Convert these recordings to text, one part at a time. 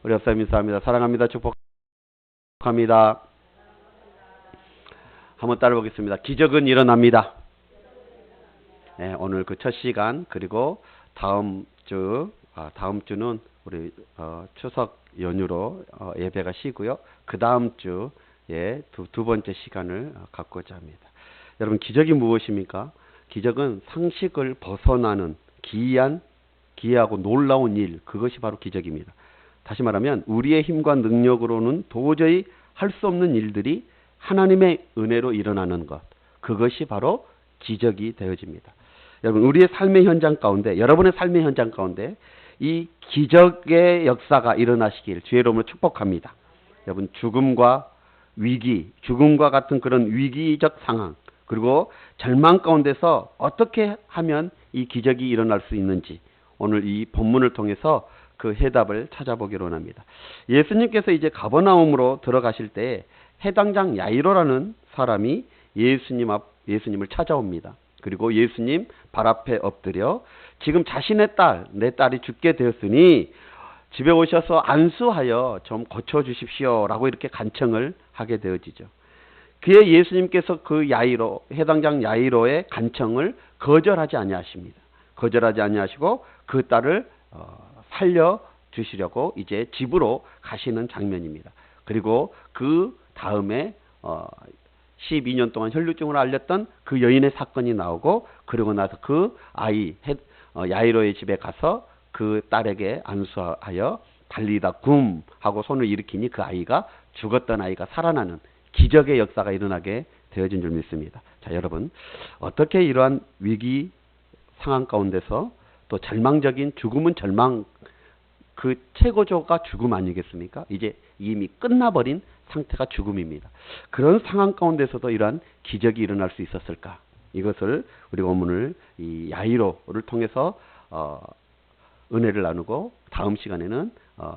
우리 옆사람 인사합니다. 사랑합니다. 축복합니다. 한번 따라 보겠습니다. 기적은 일어납니다. 네, 오늘 그 첫 시간, 그리고 다음 주는 우리 추석 연휴로 예배가 쉬고요. 그 다음 주에 두 번째 시간을 갖고자 합니다. 여러분, 기적이 무엇입니까? 기적은 상식을 벗어나는 기이하고 놀라운 일, 그것이 바로 기적입니다. 다시 말하면 우리의 힘과 능력으로는 도저히 할 수 없는 일들이 하나님의 은혜로 일어나는 것, 그것이 바로 기적이 되어집니다. 여러분, 우리의 삶의 현장 가운데, 여러분의 삶의 현장 가운데 이 기적의 역사가 일어나시길 주의 이름으로 축복합니다. 여러분, 죽음과 같은 그런 위기적 상황, 그리고 절망 가운데서 어떻게 하면 이 기적이 일어날 수 있는지, 오늘 이 본문을 통해서 그 해답을 찾아보기로 합니다. 예수님께서 이제 가버나움으로 들어가실 때 해당장 야이로라는 사람이 예수님을 찾아옵니다. 그리고 예수님 발 앞에 엎드려 지금 자신의 내 딸이 죽게 되었으니 집에 오셔서 안수하여 좀 고쳐주십시오 라고 이렇게 간청을 하게 되어지죠. 그의 예수님께서 그 해당장 야이로의 간청을 거절하지 아니하십니다. 거절하지 아니하시고 그 딸을 살려주시려고 이제 집으로 가시는 장면입니다. 그리고 그 다음에 12년 동안 혈류증으로 앓렸던 그 여인의 사건이 나오고, 그리고 나서 그 야이로의 집에 가서 그 딸에게 안수하여 달리다 굼 하고 손을 일으키니 그 아이가, 죽었던 아이가 살아나는 기적의 역사가 일어나게 되어진 줄 믿습니다. 자, 여러분, 어떻게 이러한 위기 상황 가운데서 또 절망적인 죽음은 절망, 그 최고조가 죽음 아니겠습니까? 이제 이미 끝나버린 상태가 죽음입니다. 그런 상황 가운데서도 이러한 기적이 일어날 수 있었을까? 이것을 우리가 오늘 이 야이로를 통해서 은혜를 나누고, 다음 시간에는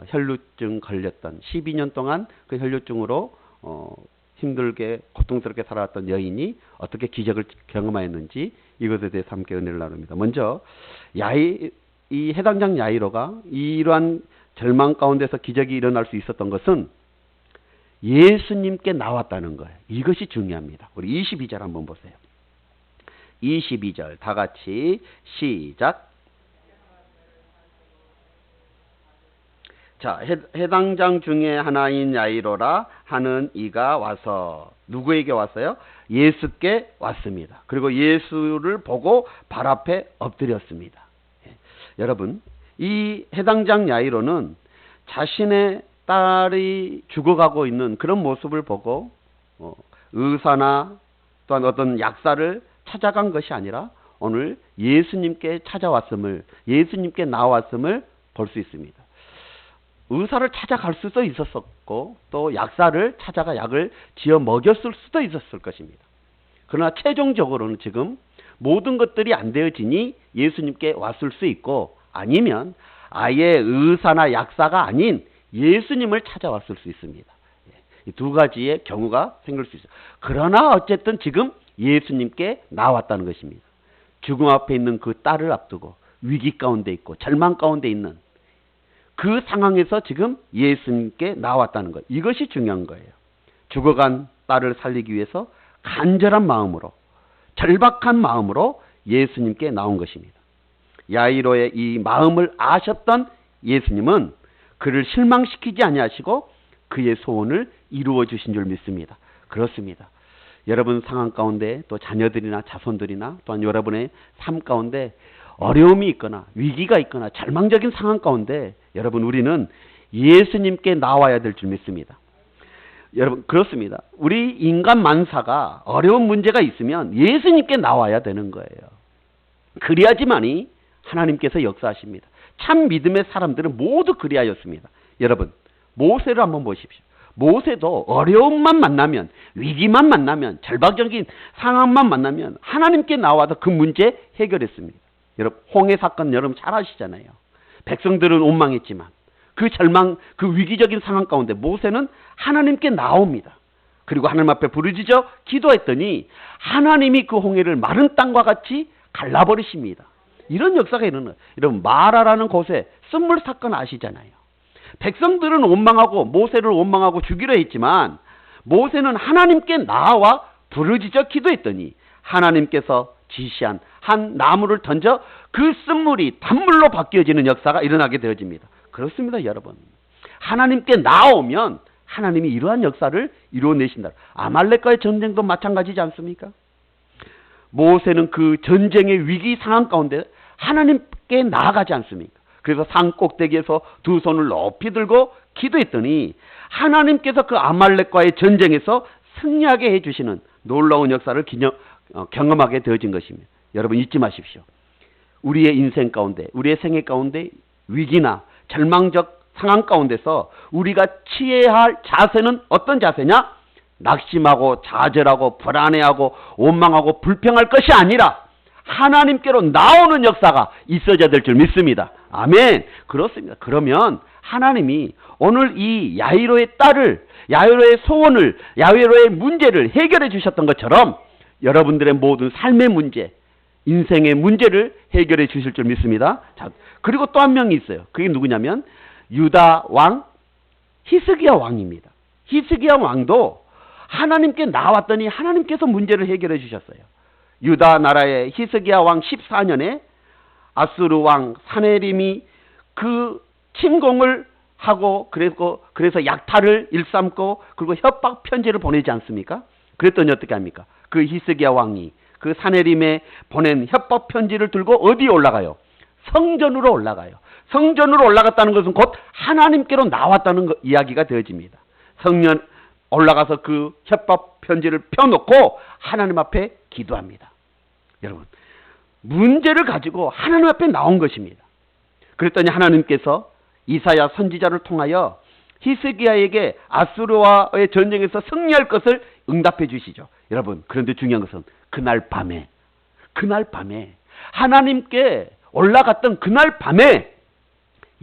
혈류증 걸렸던 12년 동안 그 혈류증으로 힘들게 고통스럽게 살아왔던 여인이 어떻게 기적을 경험하였는지, 이것에 대해서 함께 은혜를 나눕니다. 먼저 이 해당장 야이로가 이러한 절망 가운데서 기적이 일어날 수 있었던 것은 예수님께 나왔다는 거예요. 이것이 중요합니다. 우리 22절 한번 보세요. 22절 다 같이 시작. 자, 해당장 중에 하나인 야이로라 하는 이가 와서, 누구에게 왔어요? 예수께 왔습니다. 그리고 예수를 보고 발 앞에 엎드렸습니다. 여러분, 이 해당장 야이로는 자신의 딸이 죽어가고 있는 그런 모습을 보고 의사나 또한 어떤 약사를 찾아간 것이 아니라 오늘 예수님께 나왔음을 볼 수 있습니다. 의사를 찾아갈 수도 있었고, 또 약사를 찾아가 약을 지어 먹였을 수도 있었을 것입니다. 그러나 최종적으로는 지금 모든 것들이 안 되어지니 예수님께 왔을 수 있고, 아니면 아예 의사나 약사가 아닌 예수님을 찾아왔을 수 있습니다. 이 두 가지의 경우가 생길 수 있어요. 그러나 어쨌든 지금 예수님께 나왔다는 것입니다. 죽음 앞에 있는 그 딸을 앞두고 위기 가운데 있고 절망 가운데 있는 그 상황에서 지금 예수님께 나왔다는 것, 이것이 중요한 거예요. 죽어간 딸을 살리기 위해서 간절한 마음으로, 절박한 마음으로 예수님께 나온 것입니다. 야이로의 이 마음을 아셨던 예수님은 그를 실망시키지 아니하시고 그의 소원을 이루어 주신 줄 믿습니다. 그렇습니다. 여러분 상황 가운데, 또 자녀들이나 자손들이나 또한 여러분의 삶 가운데 어려움이 있거나 위기가 있거나 절망적인 상황 가운데, 여러분, 우리는 예수님께 나와야 될 줄 믿습니다. 여러분, 그렇습니다. 우리 인간 만사가 어려운 문제가 있으면 예수님께 나와야 되는 거예요. 그래야지만이 하나님께서 역사하십니다. 참 믿음의 사람들은 모두 그리하였습니다. 여러분, 모세를 한번 보십시오. 모세도 어려움만 만나면, 위기만 만나면, 절박적인 상황만 만나면 하나님께 나와서 그 문제 해결했습니다. 여러분, 홍해 사건 여러분 잘 아시잖아요. 백성들은 원망했지만 그 절망, 그 위기적인 상황 가운데 모세는 하나님께 나옵니다. 그리고 하나님 앞에 부르짖어 기도했더니 하나님이 그 홍해를 마른 땅과 같이 갈라버리십니다. 이런 역사가 일어나요. 여러분, 마라라는 곳에 쓴물 사건 아시잖아요. 백성들은 원망하고 모세를 원망하고 죽이려 했지만 모세는 하나님께 나와 부르짖어 기도했더니 하나님께서 지시한 한 나무를 던져 그 쓴물이 단물로 바뀌어지는 역사가 일어나게 되어집니다. 그렇습니다, 여러분. 하나님께 나오면 하나님이 이러한 역사를 이루어내신다. 아말렉과의 전쟁도 마찬가지지 않습니까? 모세는 그 전쟁의 위기 상황 가운데 하나님께 나아가지 않습니까? 그래서 산 꼭대기에서 두 손을 높이 들고 기도했더니 하나님께서 그 아말렉과의 전쟁에서 승리하게 해주시는 놀라운 역사를 경험하게 되어진 것입니다. 여러분 잊지 마십시오. 우리의 인생 가운데, 우리의 생애 가운데 위기나 절망적 상황 가운데서 우리가 취해야 할 자세는 어떤 자세냐? 낙심하고 좌절하고 불안해하고 원망하고 불평할 것이 아니라 하나님께로 나오는 역사가 있어야 될 줄 믿습니다. 아멘. 그렇습니다. 그러면 하나님이 오늘 이 야이로의 딸을, 야이로의 소원을, 야이로의 문제를 해결해 주셨던 것처럼 여러분들의 모든 삶의 문제, 인생의 문제를 해결해 주실 줄 믿습니다. 자, 그리고 또 한 명이 있어요. 그게 누구냐면 유다 왕 히스기야 왕입니다. 히스기야 왕도 하나님께 나왔더니 하나님께서 문제를 해결해 주셨어요. 유다 나라의 히스기야 왕 14년에 아수르 왕 사네림이 그 침공을 하고 그래서 약탈을 일삼고 그리고 협박 편지를 보내지 않습니까? 그랬더니 어떻게 합니까? 그 히스기야 왕이 그 사네림에 보낸 협박 편지를 들고 어디에 올라가요? 성전으로 올라가요. 성전으로 올라갔다는 것은 곧 하나님께로 나왔다는 이야기가 되어집니다. 성전 올라가서 그 협박 편지를 펴놓고 하나님 앞에 기도합니다. 여러분, 문제를 가지고 하나님 앞에 나온 것입니다. 그랬더니 하나님께서 이사야 선지자를 통하여 히스기야에게 아수르와의 전쟁에서 승리할 것을 응답해 주시죠. 여러분, 그런데 중요한 것은 그날 밤에 하나님께 올라갔던 그날 밤에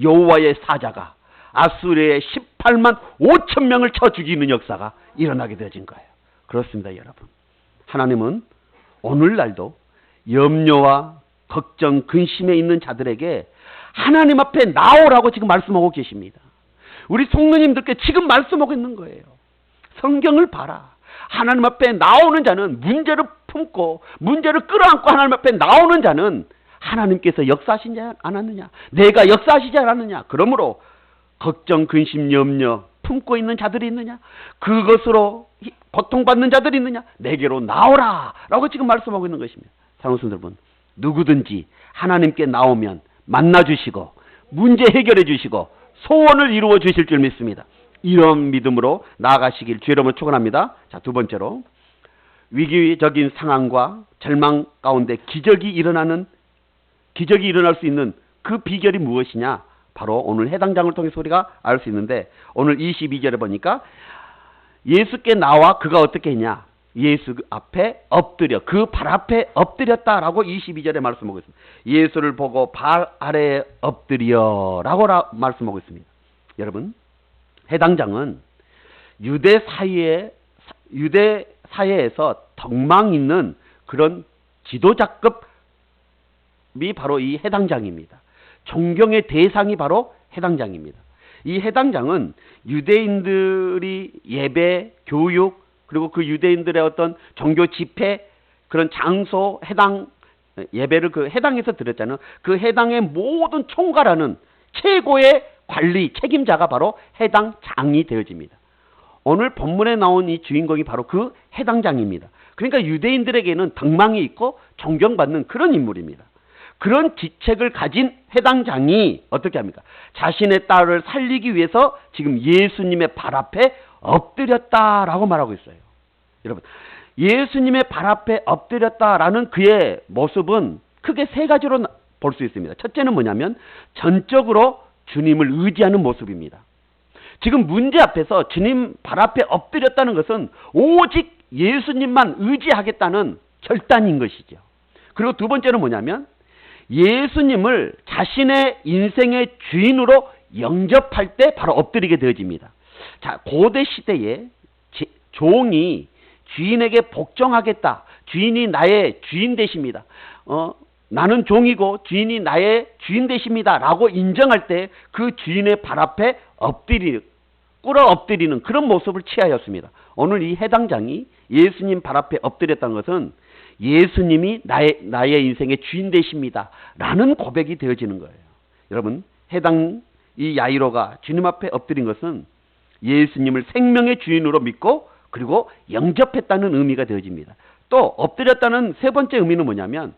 여호와의 사자가 아수르의 18만 5천 명을 쳐 죽이는 역사가 일어나게 되어진 거예요. 그렇습니다, 여러분. 하나님은 오늘날도 염려와 걱정, 근심에 있는 자들에게 하나님 앞에 나오라고 지금 말씀하고 계십니다. 우리 성도님들께 지금 말씀하고 있는 거예요. 성경을 봐라. 하나님 앞에 나오는 자는 문제를 품고 문제를 끌어안고 하나님 앞에 나오는 자는 하나님께서 역사하시지 않았느냐? 내가 역사하시지 않았느냐? 그러므로 걱정, 근심, 염려 품고 있는 자들이 있느냐? 그것으로 고통받는 자들이 있느냐? 내게로 나오라! 라고 지금 말씀하고 있는 것입니다. 사랑하는 성도 여러분, 누구든지 하나님께 나오면 만나주시고 문제 해결해 주시고 소원을 이루어 주실 줄 믿습니다. 이런 믿음으로 나아가시길 주의 이름으로 축원합니다. 자, 두 번째로 위기적인 상황과 절망 가운데 기적이 일어날 수 있는 그 비결이 무엇이냐? 바로 오늘 해당장을 통해서 우리가 알 수 있는데 오늘 22절에 보니까 예수께 나와 그가 어떻게 했냐? 예수 앞에 엎드려 그 발 앞에 엎드렸다라고 22절에 말씀하고 있습니다. 예수를 보고 발 아래에 엎드려라고 말씀하고 있습니다. 여러분, 해당장은 유대 사회에서 덕망 있는 그런 지도자급이 바로 이 해당장입니다. 존경의 대상이 바로 해당장입니다. 이 해당장은 유대인들이 예배, 교육, 그리고 그 유대인들의 어떤 종교 집회, 그런 장소, 예배를 그 해당에서 드렸잖아요. 그 해당의 모든 총괄하는 최고의 관리, 책임자가 바로 해당장이 되어집니다. 오늘 본문에 나온 이 주인공이 바로 그 해당장입니다. 그러니까 유대인들에게는 덕망이 있고 존경받는 그런 인물입니다. 그런 지책을 가진 해당장이 어떻게 합니까? 자신의 딸을 살리기 위해서 지금 예수님의 발 앞에 엎드렸다라고 말하고 있어요. 여러분, 예수님의 발 앞에 엎드렸다라는 그의 모습은 크게 세 가지로 볼 수 있습니다. 첫째는 뭐냐면 전적으로 주님을 의지하는 모습입니다. 지금 문제 앞에서 주님 발 앞에 엎드렸다는 것은 오직 예수님만 의지하겠다는 결단인 것이죠. 그리고 두 번째는 뭐냐면 예수님을 자신의 인생의 주인으로 영접할 때 바로 엎드리게 되어집니다. 자, 고대 시대에 종이 주인에게 복종하겠다. 주인이 나의 주인 되십니다. 나는 종이고 주인이 나의 주인 되십니다 라고 인정할 때 그 주인의 발 앞에 꿇어 엎드리는 그런 모습을 취하였습니다. 오늘 이 해당장이 예수님 발 앞에 엎드렸다는 것은 예수님이 나의 인생의 주인 되십니다 라는 고백이 되어지는 거예요. 여러분, 이 야이로가 주님 앞에 엎드린 것은 예수님을 생명의 주인으로 믿고 그리고 영접했다는 의미가 되어집니다. 또 엎드렸다는 세 번째 의미는 뭐냐면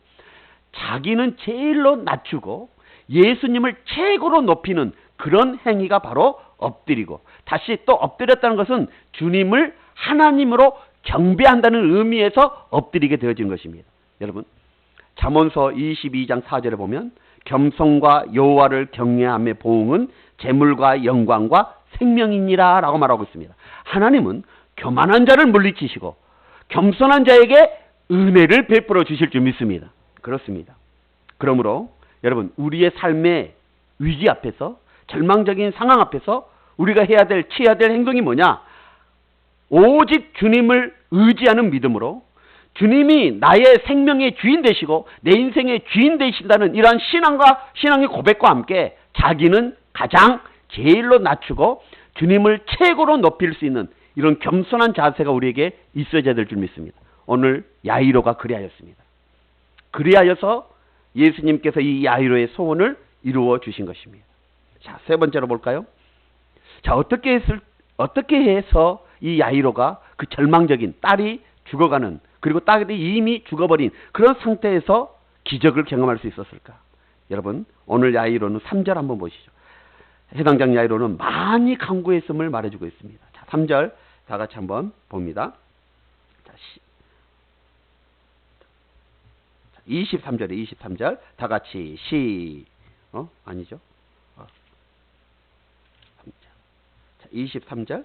자기는 제일로 낮추고 예수님을 최고로 높이는 그런 행위가 바로 엎드리고, 다시 또 엎드렸다는 것은 주님을 하나님으로 경배한다는 의미에서 엎드리게 되어진 것입니다. 여러분, 잠언서 22장 4절에 보면 겸손과 여호와를 경외함의 보응은 재물과 영광과 생명이니라 라고 말하고 있습니다. 하나님은 교만한 자를 물리치시고 겸손한 자에게 은혜를 베풀어 주실 줄 믿습니다. 그렇습니다. 그러므로 여러분, 우리의 삶의 위기 앞에서, 절망적인 상황 앞에서 우리가 취해야 될 행동이 뭐냐? 오직 주님을 의지하는 믿음으로 주님이 나의 생명의 주인 되시고 내 인생의 주인 되신다는 이러한 신앙의 고백과 함께 자기는 가장 제일로 낮추고 주님을 최고로 높일 수 있는 이런 겸손한 자세가 우리에게 있어야 될 줄 믿습니다. 오늘 야이로가 그리하였습니다. 그리하여서 예수님께서 이 야이로의 소원을 이루어 주신 것입니다. 자, 세 번째로 볼까요? 자, 어떻게 해서 이 야이로가 그 절망적인 딸이 죽어가는, 그리고 딸이 이미 죽어버린 그런 상태에서 기적을 경험할 수 있었을까? 여러분, 오늘 야이로는 3절 한번 보시죠. 해당장 야이로는 많이 간구했음을 말해주고 있습니다. 자, 3절 다 같이 한번 봅니다. 자, 23절에 다 같이 아니죠? 23절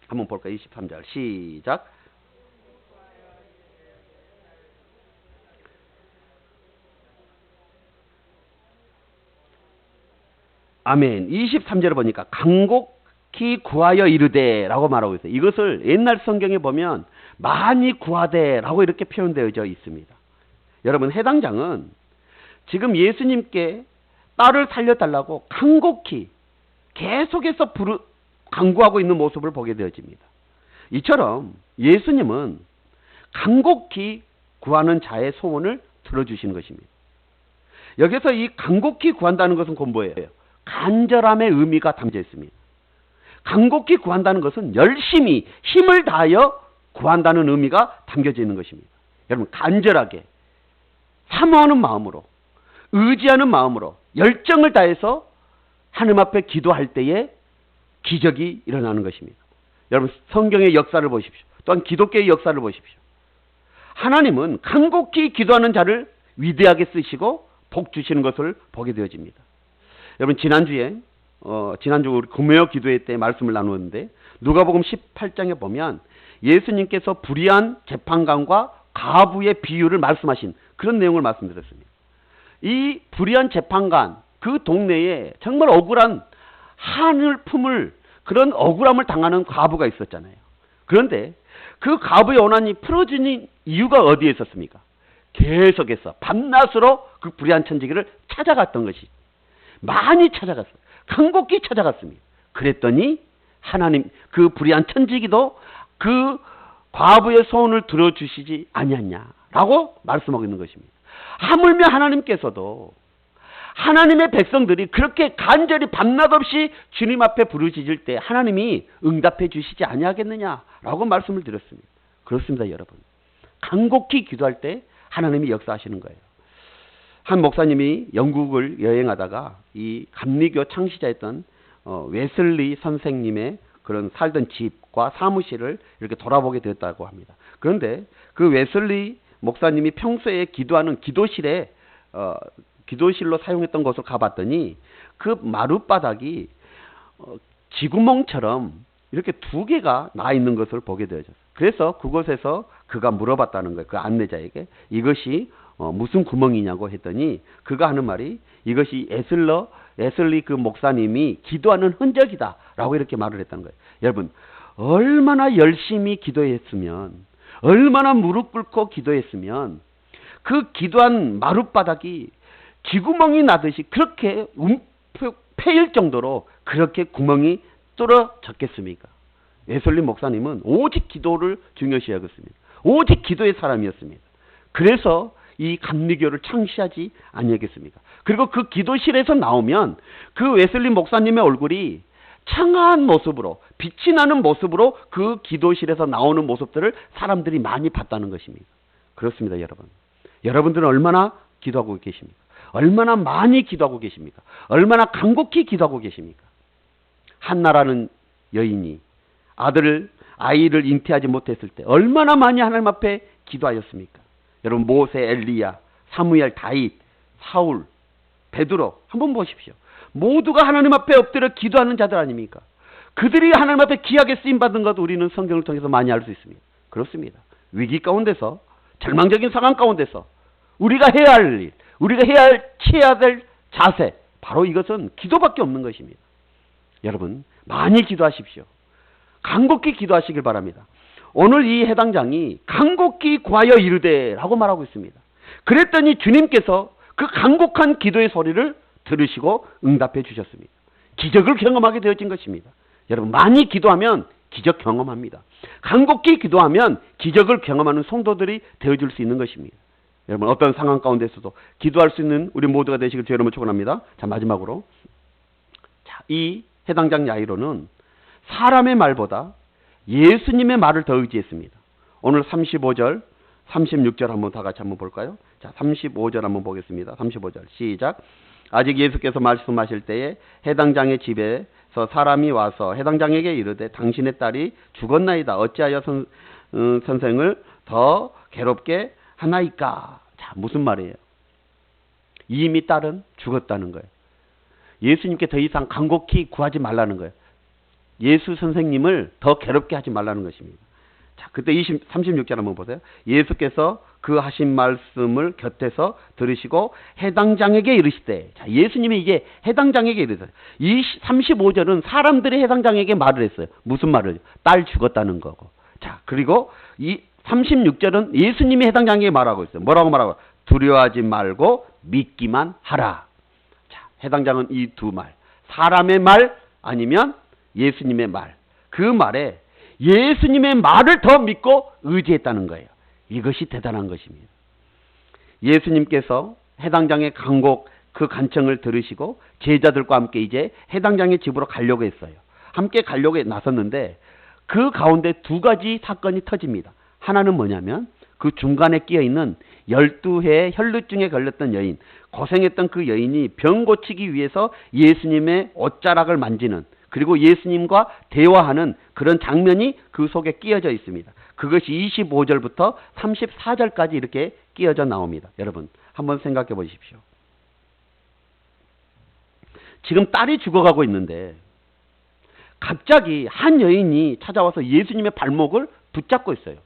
한번 볼까요? 23절 시작. 아멘. 23절을 보니까 간곡히 구하여 이르되 라고 말하고 있어요. 이것을 옛날 성경에 보면 많이 구하되 라고 이렇게 표현되어져 있습니다. 여러분, 해당장은 지금 예수님께 딸을 살려달라고 간곡히 계속해서 간구하고 있는 모습을 보게 되어집니다. 이처럼 예수님은 간곡히 구하는 자의 소원을 들어주시는 것입니다. 여기서 이 간곡히 구한다는 것은 뭐예요? 간절함의 의미가 담겨 있습니다. 간곡히 구한다는 것은 열심히 힘을 다하여 구한다는 의미가 담겨져 있는 것입니다. 여러분, 간절하게 사모하는 마음으로, 의지하는 마음으로 열정을 다해서 하나님 앞에 기도할 때에 기적이 일어나는 것입니다. 여러분, 성경의 역사를 보십시오. 또한 기독교의 역사를 보십시오. 하나님은 간곡히 기도하는 자를 위대하게 쓰시고 복 주시는 것을 보게 되어집니다. 여러분, 지난주 우리 금요 기도회 때 말씀을 나누었는데 누가복음 18장에 보면 예수님께서 불의한 재판관과 가부의 비유를 말씀하신 그런 내용을 말씀드렸습니다. 이 불의한 재판관, 그 동네에 정말 억울한 한을 품을 그런 억울함을 당하는 과부가 있었잖아요. 그런데 그 과부의 원한이 풀어지는 이유가 어디에 있었습니까? 계속해서 밤낮으로 그 불의한 천지기를 찾아갔던 것이, 많이 찾아갔어요. 간곡히 찾아갔습니다. 그랬더니 하나님, 그 불의한 천지기도 그 과부의 소원을 들어주시지 아니었냐라고 말씀하고 있는 것입니다. 하물며 하나님께서도 하나님의 백성들이 그렇게 간절히 밤낮 없이 주님 앞에 부르짖을 때 하나님이 응답해 주시지 아니하겠느냐라고 말씀을 드렸습니다. 그렇습니다, 여러분. 간곡히 기도할 때 하나님이 역사하시는 거예요. 한 목사님이 영국을 여행하다가 이 감리교 창시자였던 웨슬리 선생님의 그런 살던 집과 사무실을 이렇게 돌아보게 되었다고 합니다. 그런데 그 웨슬리 목사님이 평소에 기도하는 기도실로 사용했던 곳을 가봤더니 그 마룻바닥이 쥐구멍처럼 이렇게 2개가 나 있는 것을 보게 되었어요. 그래서 그곳에서 그가 물어봤다는 거예요. 그 안내자에게 이것이 무슨 구멍이냐고 했더니 그가 하는 말이 이것이 에슬리 그 목사님이 기도하는 흔적이다 라고 이렇게 말을 했다는 거예요. 여러분, 얼마나 열심히 기도했으면, 얼마나 무릎 꿇고 기도했으면 그 기도한 마룻바닥이 쥐구멍이 나듯이 그렇게 패일 정도로 그렇게 구멍이 뚫어졌겠습니까? 웨슬리 목사님은 오직 기도를 중요시 여겼습니다. 오직 기도의 사람이었습니다. 그래서 이 감리교를 창시하지 아니겠습니까? 그리고 그 기도실에서 나오면 그 웨슬리 목사님의 얼굴이 청아한 모습으로, 빛이 나는 모습으로 그 기도실에서 나오는 모습들을 사람들이 많이 봤다는 것입니다. 그렇습니다, 여러분. 여러분들은 얼마나 기도하고 계십니까? 얼마나 많이 기도하고 계십니까? 얼마나 간곡히 기도하고 계십니까? 한나라는 여인이 아이를 잉태하지 못했을 때 얼마나 많이 하나님 앞에 기도하였습니까? 여러분, 모세, 엘리야, 사무엘, 다윗, 사울, 베드로 한번 보십시오. 모두가 하나님 앞에 엎드려 기도하는 자들 아닙니까? 그들이 하나님 앞에 귀하게 쓰임받은 것 우리는 성경을 통해서 많이 알 수 있습니다. 그렇습니다. 위기 가운데서, 절망적인 상황 가운데서 우리가 해야 할 일, 우리가 취해야 될 자세, 바로 이것은 기도밖에 없는 것입니다. 여러분, 많이 기도하십시오. 간곡히 기도하시길 바랍니다. 오늘 이 해당장이 간곡히 구하여 이르되 라고 말하고 있습니다. 그랬더니 주님께서 그 간곡한 기도의 소리를 들으시고 응답해 주셨습니다. 기적을 경험하게 되어진 것입니다. 여러분, 많이 기도하면 기적 경험합니다. 간곡히 기도하면 기적을 경험하는 성도들이 되어줄 수 있는 것입니다. 여러분, 어떤 상황 가운데서도 기도할 수 있는 우리 모두가 되시길 주의 이름으로 축원합니다. 자, 마지막으로, 자, 이 해당장 야이로는 사람의 말보다 예수님의 말을 더 의지했습니다. 오늘 35절, 36절 한번 다 같이 한번 볼까요? 자, 35절 한번 보겠습니다. 35절 시작. 아직 예수께서 말씀하실 때에 해당장의 집에서 사람이 와서 해당장에게 이르되 당신의 딸이 죽었나이다. 어찌하여 선생을 더 괴롭게 하나이까? 자, 무슨 말이에요? 이미 딸은 죽었다는 거예요. 예수님께 더 이상 간곡히 구하지 말라는 거예요. 예수 선생님을 더 괴롭게 하지 말라는 것입니다. 자, 그때 36절 한번 보세요. 예수께서 그 하신 말씀을 곁에서 들으시고 해당장에게 이르시되, 자, 예수님이 이게 해당장에게 이르세요. 이 35절은 사람들이 해당장에게 말을 했어요. 무슨 말을? 딸 죽었다는 거고. 자, 그리고 이 36절은 예수님이 해당장에게 말하고 있어요. 뭐라고 말하고? 두려워하지 말고 믿기만 하라. 자, 해당장은 이 두 말. 사람의 말 아니면 예수님의 말. 그 말에 예수님의 말을 더 믿고 의지했다는 거예요. 이것이 대단한 것입니다. 예수님께서 해당장의 간곡 그 간청을 들으시고 제자들과 함께 이제 해당장의 집으로 가려고 했어요. 함께 가려고 나섰는데 그 가운데 두 가지 사건이 터집니다. 하나는 뭐냐면 그 중간에 끼어있는 12해의 혈루증에 걸렸던 여인, 고생했던 그 여인이 병 고치기 위해서 예수님의 옷자락을 만지는, 그리고 예수님과 대화하는 그런 장면이 그 속에 끼어져 있습니다. 그것이 25절부터 34절까지 이렇게 끼어져 나옵니다. 여러분, 한번 생각해 보십시오. 지금 딸이 죽어가고 있는데 갑자기 한 여인이 찾아와서 예수님의 발목을 붙잡고 있어요.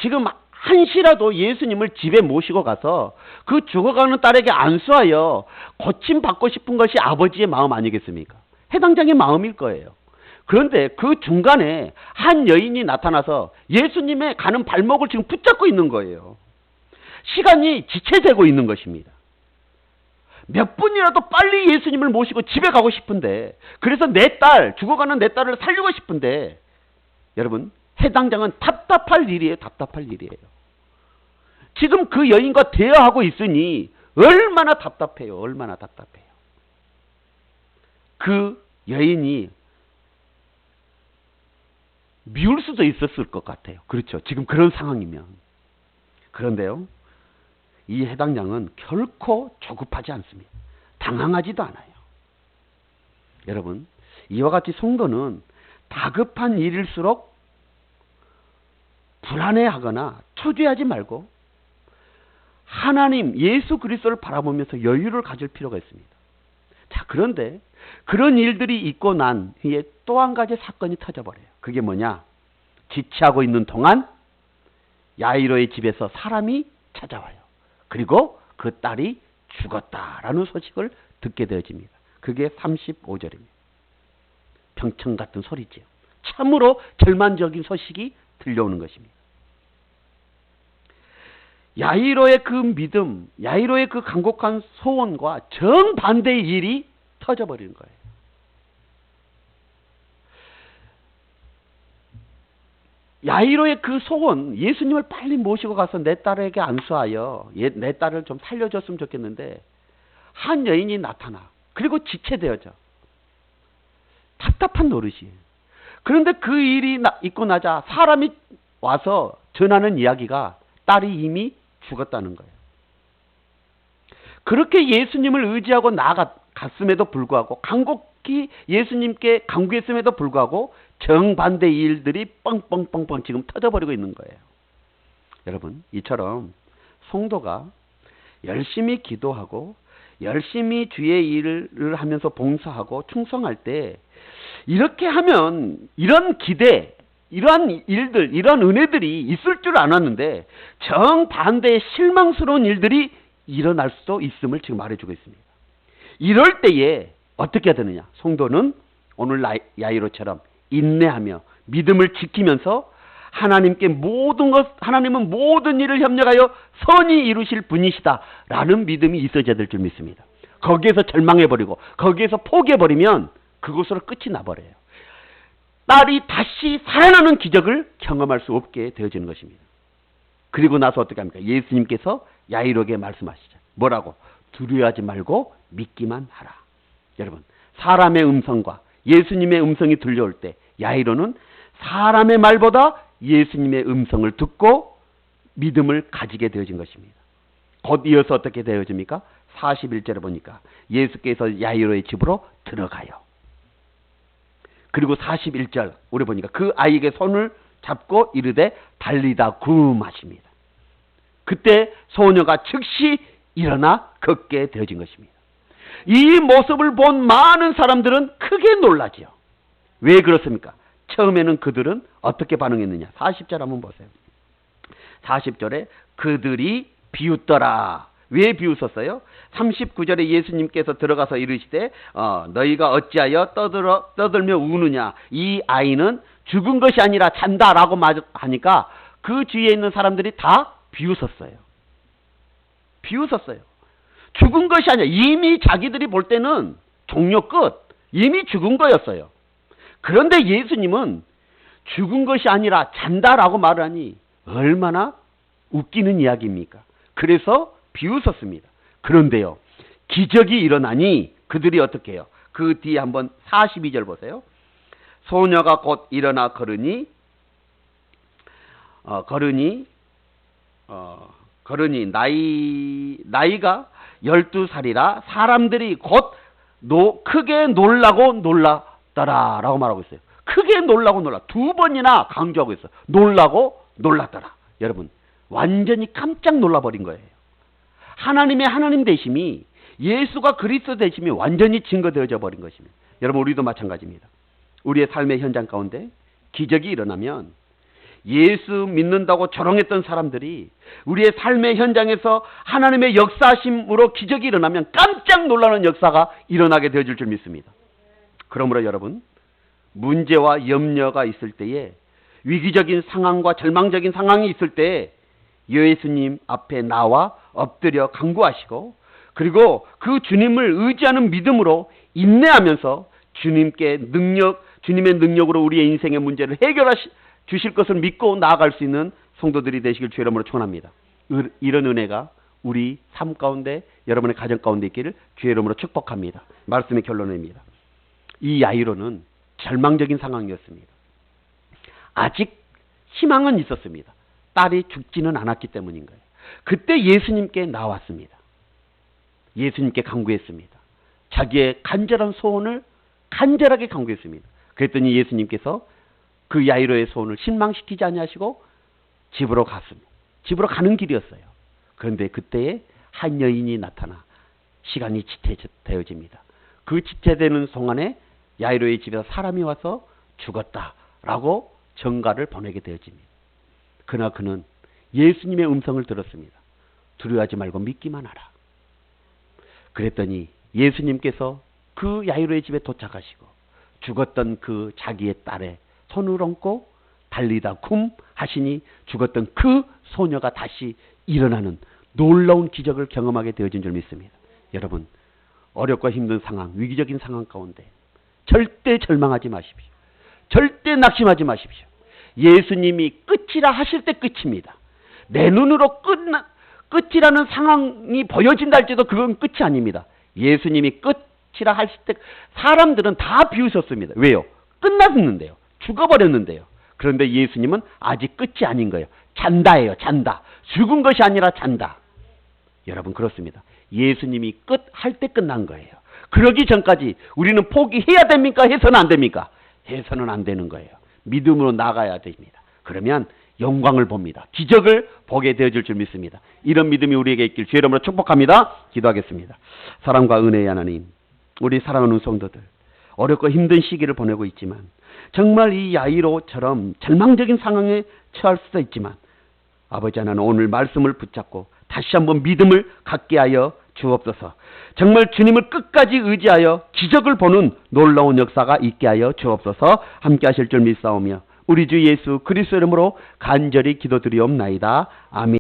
지금 한시라도 예수님을 집에 모시고 가서 그 죽어가는 딸에게 안수하여 고침받고 싶은 것이 아버지의 마음 아니겠습니까? 해당장의 마음일 거예요. 그런데 그 중간에 한 여인이 나타나서 예수님의 가는 발목을 지금 붙잡고 있는 거예요. 시간이 지체되고 있는 것입니다. 몇 분이라도 빨리 예수님을 모시고 집에 가고 싶은데, 그래서 죽어가는 내 딸을 살리고 싶은데, 여러분, 해당장은 답답할 일이에요. 답답할 일이에요. 지금 그 여인과 대화하고 있으니 얼마나 답답해요. 얼마나 답답해요. 그 여인이 미울 수도 있었을 것 같아요. 그렇죠. 지금 그런 상황이면. 그런데요, 이 해당장은 결코 조급하지 않습니다. 당황하지도 않아요. 여러분, 이와 같이 성도는 다급한 일일수록 불안해하거나 초조해하지 말고 하나님 예수 그리스도를 바라보면서 여유를 가질 필요가 있습니다. 자, 그런데 그런 일들이 있고 난 후에 또 한 가지 사건이 터져버려요. 그게 뭐냐? 지체하고 있는 동안 야이로의 집에서 사람이 찾아와요. 그리고 그 딸이 죽었다라는 소식을 듣게 되어집니다. 그게 35절입니다. 병청 같은 소리지요. 참으로 절망적인 소식이 들려오는 것입니다. 야이로의 그 믿음, 야이로의 그 간곡한 소원과 정반대의 일이 터져버리는 거예요. 야이로의 그 소원, 예수님을 빨리 모시고 가서 내 딸에게 안수하여 내 딸을 좀 살려줬으면 좋겠는데, 한 여인이 나타나. 그리고 지체되어져. 답답한 노릇이에요. 그런데 그 일이 있고 나자 사람이 와서 전하는 이야기가 딸이 이미 죽었다는 거예요. 그렇게 예수님을 의지하고 나아갔음에도 불구하고, 간곡히 예수님께 간구했음에도 불구하고 정반대의 일들이 뻥뻥뻥뻥 지금 터져버리고 있는 거예요. 여러분, 이처럼 성도가 열심히 기도하고 열심히 주의 일을 하면서 봉사하고 충성할 때, 이렇게 하면 이런 기대, 이러한 일들, 이런 은혜들이 있을 줄 알았는데 정반대의 실망스러운 일들이 일어날 수도 있음을 지금 말해주고 있습니다. 이럴 때에 어떻게 해야 되느냐? 성도는 오늘 야이로처럼 인내하며 믿음을 지키면서 하나님은 모든 일을 협력하여 선히 이루실 분이시다 라는 믿음이 있어야 될 줄 믿습니다. 거기에서 절망해버리고 거기에서 포기해버리면 그곳으로 끝이 나버려요. 딸이 다시 살아나는 기적을 경험할 수 없게 되어지는 것입니다. 그리고 나서 어떻게 합니까? 예수님께서 야이로에게 말씀하시죠. 뭐라고? 두려워하지 말고 믿기만 하라. 여러분, 사람의 음성과 예수님의 음성이 들려올 때 야이로는 사람의 말보다 예수님의 음성을 듣고 믿음을 가지게 되어진 것입니다. 곧 이어서 어떻게 되어집니까? 41절에 보니까 예수께서 야이로의 집으로 들어가요. 그리고 41절 우리 보니까 그 아이에게 손을 잡고 이르되 달리다 굼하십니다. 그때 소녀가 즉시 일어나 걷게 되어진 것입니다. 이 모습을 본 많은 사람들은 크게 놀라지요. 왜 그렇습니까? 처음에는 그들은 어떻게 반응했느냐? 40절 한번 보세요. 40절에 그들이 비웃더라. 왜 비웃었어요? 39절에 예수님께서 들어가서 이르시되 너희가 어찌하여 떠들며 우느냐? 이 아이는 죽은 것이 아니라 잔다라고 하니까 그 주위에 있는 사람들이 다 비웃었어요. 비웃었어요. 죽은 것이 아니라 이미 자기들이 볼 때는 종료 끝. 이미 죽은 거였어요. 그런데 예수님은 죽은 것이 아니라 잔다라고 말하니 얼마나 웃기는 이야기입니까? 그래서 비웃었습니다. 그런데요, 기적이 일어나니 그들이 어떻게 해요? 그 뒤에 한번 42절 보세요. 소녀가 곧 일어나 걸으니 나이가 12살이라 사람들이 곧 크게 놀라고 놀랐더라 라고 말하고 있어요. 크게 놀라고 놀라. 두 번이나 강조하고 있어요. 놀라고 놀랐더라. 여러분, 완전히 깜짝 놀라버린 거예요. 하나님의 하나님 되심이, 예수가 그리스도 되심이 완전히 증거되어져 버린 것입니다. 여러분, 우리도 마찬가지입니다. 우리의 삶의 현장 가운데 기적이 일어나면 예수 믿는다고 조롱했던 사람들이 우리의 삶의 현장에서 하나님의 역사하심으로 기적이 일어나면 깜짝 놀라는 역사가 일어나게 되어질 줄 믿습니다. 그러므로 여러분, 문제와 염려가 있을 때에, 위기적인 상황과 절망적인 상황이 있을 때에 예수님 앞에 나와 엎드려 간구하시고, 그리고 그 주님을 의지하는 믿음으로 인내하면서 주님의 능력으로 우리의 인생의 문제를 주실 것을 믿고 나아갈 수 있는 성도들이 되시길 주의 이름으로 축원합니다. 이런 은혜가 우리 삶 가운데, 여러분의 가정 가운데 있기를 주의 이름으로 축복합니다. 말씀의 결론입니다. 이 야이로는 절망적인 상황이었습니다. 아직 희망은 있었습니다. 딸이 죽지는 않았기 때문인 거예요. 그때 예수님께 나왔습니다. 예수님께 간구했습니다. 자기의 간절한 소원을 간절하게 간구했습니다. 그랬더니 예수님께서 그 야이로의 소원을 실망시키지 아니하시고 집으로 갔습니다. 집으로 가는 길이었어요. 그런데 그때에 한 여인이 나타나 시간이 지체되어집니다. 그 지체되는 동안에 야이로의 집에서 사람이 와서 죽었다라고 전가를 보내게 되어집니다. 그러나 그는 예수님의 음성을 들었습니다. 두려워하지 말고 믿기만 하라. 그랬더니 예수님께서 그 야이로의 집에 도착하시고 죽었던 그 자기의 딸의 손을 얹고 달리다 쿰 하시니 죽었던 그 소녀가 다시 일어나는 놀라운 기적을 경험하게 되어진 줄 믿습니다. 여러분, 어렵고 힘든 상황, 위기적인 상황 가운데 절대 절망하지 마십시오. 절대 낙심하지 마십시오. 예수님이 끝이라 하실 때 끝입니다. 내 눈으로 끝이라는 상황이 보여진다 할지도 그건 끝이 아닙니다. 예수님이 끝이라 하실 때 사람들은 다 비웃었습니다. 왜요? 끝났는데요. 죽어버렸는데요. 그런데 예수님은 아직 끝이 아닌 거예요. 잔다예요. 잔다. 죽은 것이 아니라 잔다. 여러분, 그렇습니다. 예수님이 끝 할 때 끝난 거예요. 그러기 전까지 우리는 포기해야 됩니까? 해서는 안 됩니까? 해서는 안 되는 거예요. 믿음으로 나가야 됩니다. 그러면 영광을 봅니다. 기적을 보게 되어질 줄 믿습니다. 이런 믿음이 우리에게 있길 주의 이름으로 축복합니다. 기도하겠습니다. 사랑과 은혜의 하나님, 우리 사랑하는 성도들, 어렵고 힘든 시기를 보내고 있지만 정말 이 야이로처럼 절망적인 상황에 처할 수도 있지만 아버지 하나님, 오늘 말씀을 붙잡고 다시 한번 믿음을 갖게 하여 주옵소서. 정말 주님을 끝까지 의지하여 기적을 보는 놀라운 역사가 있게 하여 주옵소서. 함께 하실 줄 믿사오며 우리 주 예수 그리스도 이름으로 간절히 기도드리옵나이다. 아멘.